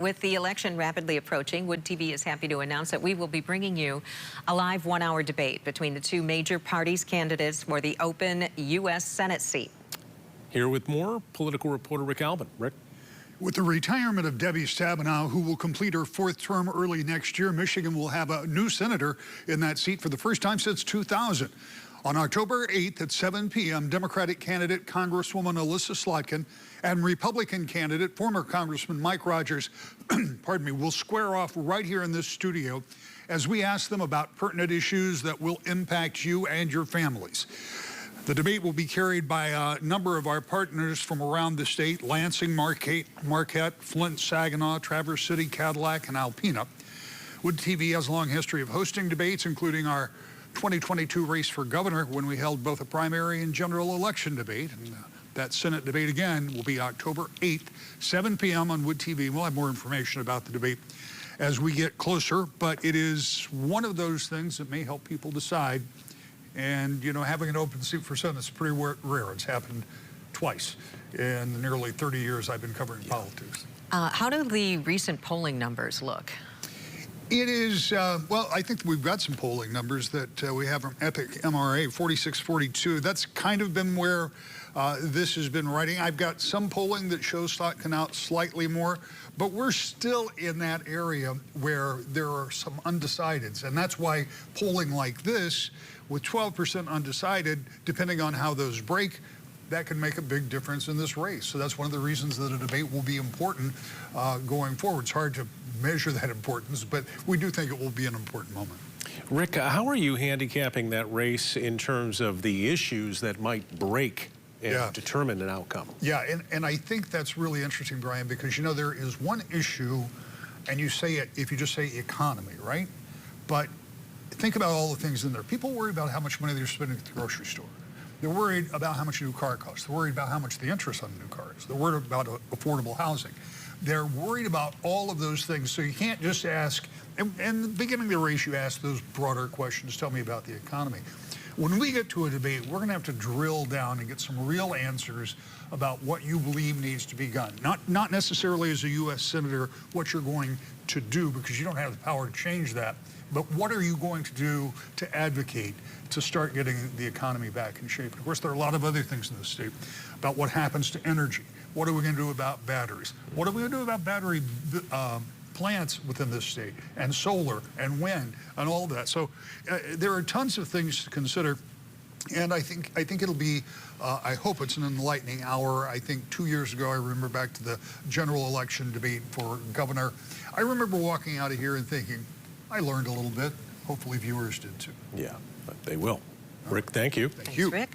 With the election rapidly approaching, Wood TV is happy to announce that we will be bringing you a live one-hour debate between the two major parties' candidates for the open U.S. Senate seat. Here with more, political reporter Rick Albin. Rick? With the retirement of Debbie Stabenow, who will complete her fourth term early next year, Michigan will have a new senator in that seat for the first time since 2000. On October 8th at 7 p.m., Democratic candidate Congresswoman Alyssa Slotkin and Republican candidate, former Congressman Mike Rogers, pardon me, will square off right here in this studio as we ask them about pertinent issues that will impact you and your families. The debate will be carried by a number of our partners from around the state: Lansing, Marquette, Flint, Saginaw, Traverse City, Cadillac, and Alpena. Wood TV has a long history of hosting debates, including our 2022 race for governor, when we held both a primary and general election debate. And that Senate debate again will be October 8th, 7 p.m. on Wood TV. We'll have more information about the debate as we get closer, but it is one of those things that may help people decide. And, you know, having an open seat for Senate is pretty rare. It's happened twice in the nearly 30 years I've been covering politics. How do the recent polling numbers look? It is, well, I think we've got some polling numbers that we have from Epic MRA, 46-42. That's kind of been where this has been riding. I've got some polling that shows Slotkin out slightly more, but we're still in that area where there are some undecideds. And that's why polling like this, with 12% undecided, depending on how those break, that can make a big difference in this race. So that's one of the reasons that a debate will be important going forward. It's hard to measure that importance, but we do think it will be an important moment. Rick, how are you handicapping that race in terms of the issues that might break and determine an outcome? Yeah, and I think that's really interesting, Brian, because, you know, there is one issue, and you say it if you just say economy, right? But think about all the things in there. People worry about how much money they're spending at the grocery store. They're worried about how much a new car costs. They're worried about how much the interest on the new car is. They're worried about affordable housing. They're worried about all of those things. So you can't just ask, and in the beginning of the race, you ask those broader questions, tell me about the economy. When we get to a debate, we're gonna have to drill down and get some real answers about what you believe needs to be done. Not necessarily as a U.S. Senator, what you're going to do, because you don't have the power to change that, but what are you going to do to advocate to start getting the economy back in shape? Of course, there are a lot of other things in the state about what happens to energy. What are we going to do about batteries? What are we going to do about battery plants within this state, and solar and wind and all of that? So there are tons of things to consider. And I think it'll be, I hope it's an enlightening hour. I think 2 years ago, I remember back to the general election debate for governor. I remember walking out of here and thinking, I learned a little bit. Hopefully viewers did too. Yeah, but they will. Rick, thank you. Thanks, Rick.